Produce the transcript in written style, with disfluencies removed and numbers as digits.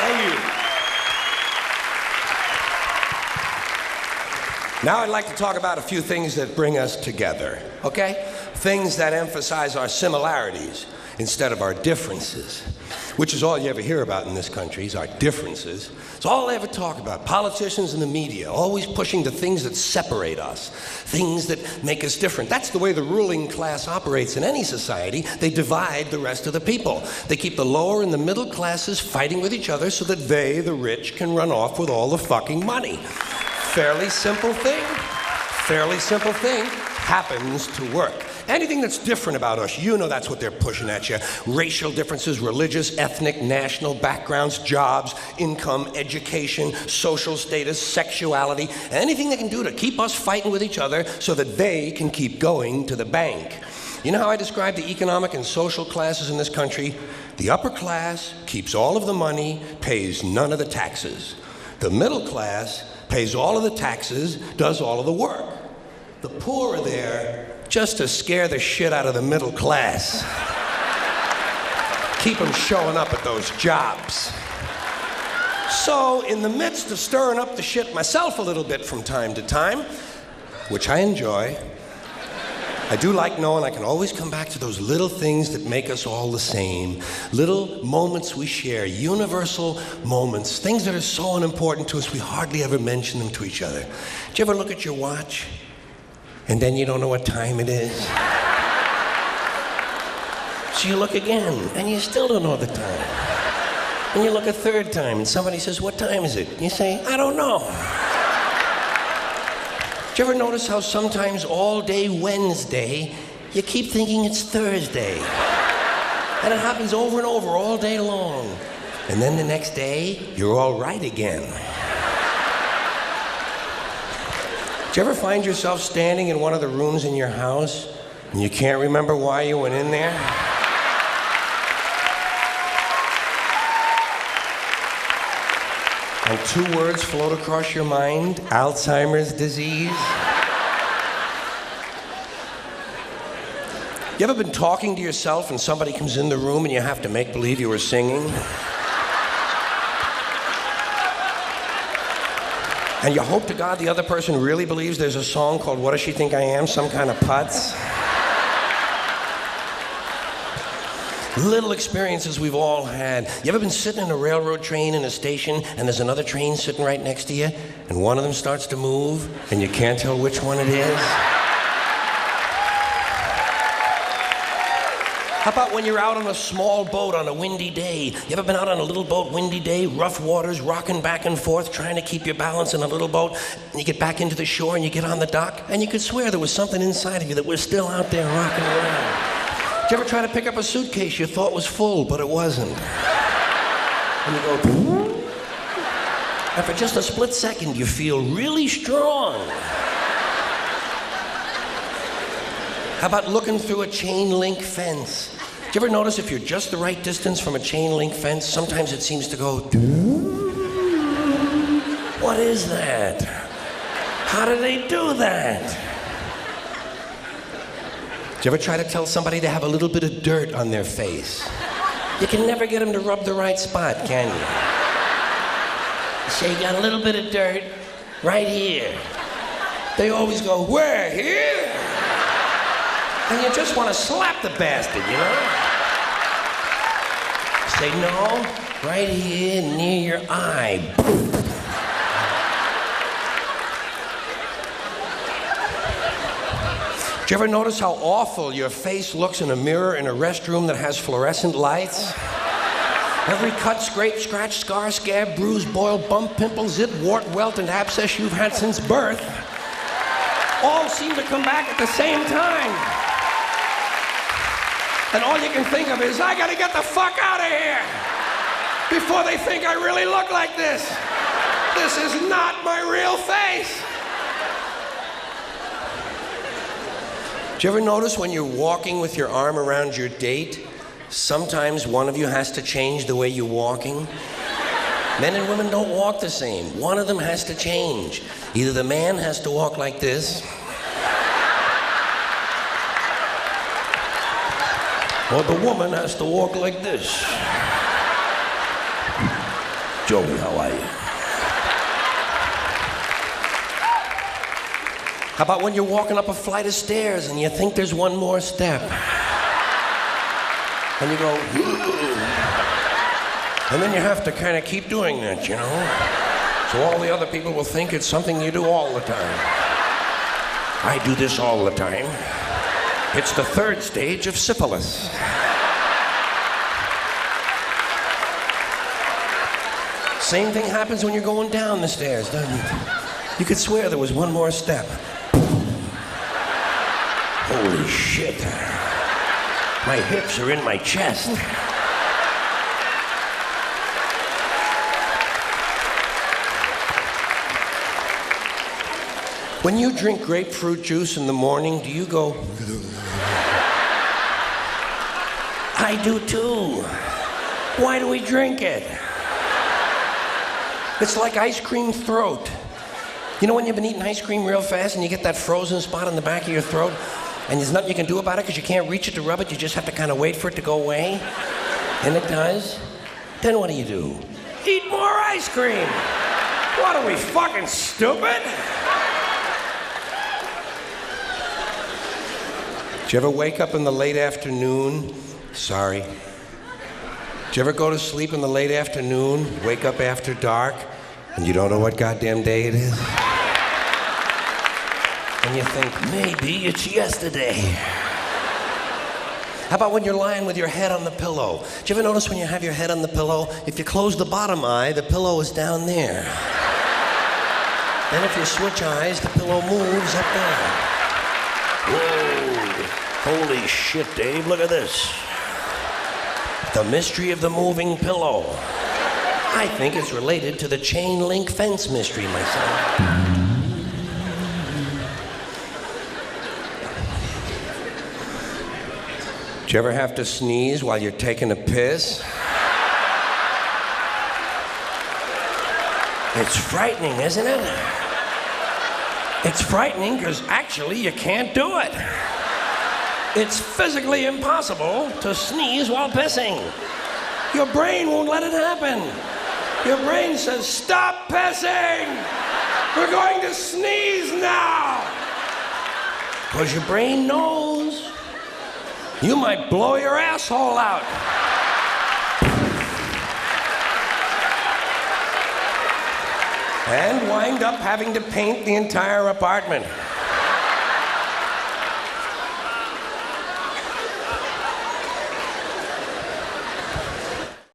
Thank you. Now I'd like to talk about a few things that bring us together, okay? Things that emphasize our similarities instead of our differences, which is all you ever hear about in this country, is our differences. It's all they ever talk about. Politicians and the media, always pushing the things that separate us, things that make us different. That's the way the ruling class operates in any society. They divide the rest of the people. They keep the lower and the middle classes fighting with each other so that they, the rich, can run off with all the fucking money. Fairly simple thing, happens to work. Anything that's different about us, you know that's what they're pushing at you. Racial differences, religious, ethnic, national backgrounds, jobs, income, education, social status, sexuality, anything they can do to keep us fighting with each other so that they can keep going to the bank. You know how I describe the economic and social classes in this country? The upper class keeps all of the money, pays none of the taxes. The middle class pays all of the taxes, does all of the work. The poor are there just to scare the shit out of the middle class. Keep them showing up at those jobs. So, in the midst of stirring up the shit myself a little bit from time to time, which I enjoy, I do like knowing I can always come back to those little things that make us all the same. Little moments we share, universal moments, things that are so unimportant to us we hardly ever mention them to each other. Do you ever look at your watch and then you don't know what time it is? So you look again and you still don't know the time. And you look a third time and somebody says, "What time is it?" You say, "I don't know." Do you ever notice how sometimes all day Wednesday, you keep thinking it's Thursday? And it happens over and over all day long. And then the next day, you're all right again. Do you ever find yourself standing in one of the rooms in your house and you can't remember why you went in there? And two words float across your mind: Alzheimer's disease. You ever been talking to yourself and somebody comes in the room and you have to make believe you were singing? And you hope to God the other person really believes there's a song called "What Does She Think I Am?" Some kind of putz. Little experiences we've all had. You ever been sitting in a railroad train in a station and there's another train sitting right next to you and one of them starts to move and you can't tell which one it is? How about when you're out on a small boat on a windy day? You ever been out on a little boat, windy day, rough waters, rocking back and forth, trying to keep your balance in a little boat, and you get back into the shore and you get on the dock and you could swear there was something inside of you that was still out there rocking around. Did you ever try to pick up a suitcase you thought was full, but it wasn't? And you go, and for just a split second, you feel really strong. How about looking through a chain link fence? Did you ever notice if you're just the right distance from a chain link fence, sometimes it seems to go, what is that? How do they do that? Did you ever try to tell somebody to have a little bit of dirt on their face? You can never get them to rub the right spot, can you? You say, "You got a little bit of dirt right here." They always go, "Where? Here?" And you just want to slap the bastard, you know? Say, "No, right here near your eye." Do you ever notice how awful your face looks in a mirror in a restroom that has fluorescent lights? Every cut, scrape, scratch, scar, scab, bruise, boil, bump, pimple, zit, wart, welt, and abscess you've had since birth all seem to come back at the same time. And all you can think of is, I gotta get the fuck out of here before they think I really look like this. This is not my real face. Do you ever notice when you're walking with your arm around your date, sometimes one of you has to change the way you're walking? Men and women don't walk the same. One of them has to change. Either the man has to walk like this, or the woman has to walk like this. Joey, how are you? How about when you're walking up a flight of stairs and you think there's one more step? And you go, and then you have to kind of keep doing that, you know? So all the other people will think it's something you do all the time. I do this all the time. It's the third stage of syphilis. Same thing happens when you're going down the stairs, doesn't it? You could swear there was one more step. Holy shit. My hips are in my chest. When you drink grapefruit juice in the morning, do you go... I do too. Why do we drink it? It's like ice cream throat. You know when you've been eating ice cream real fast and you get that frozen spot on the back of your throat and there's nothing you can do about it because you can't reach it to rub it, you just have to kind of wait for it to go away? And it does. Then what do? Eat more ice cream. What are we, fucking stupid? Did you ever wake up in the late afternoon? Sorry. Did you ever go to sleep in the late afternoon, wake up after dark, and you don't know what goddamn day it is? And you think, maybe it's yesterday. How about when you're lying with your head on the pillow? Did you ever notice when you have your head on the pillow, if you close the bottom eye, the pillow is down there. Then if you switch eyes, the pillow moves up there. Whoa, holy shit, Dave, look at this. The mystery of the moving pillow. I think it's related to the chain link fence mystery, myself. Did you ever have to sneeze while you're taking a piss? It's frightening, isn't it? It's frightening because actually you can't do it. It's physically impossible to sneeze while pissing. Your brain won't let it happen. Your brain says, stop pissing! We're going to sneeze now! Because your brain knows you might blow your asshole out. And wind up having to paint the entire apartment.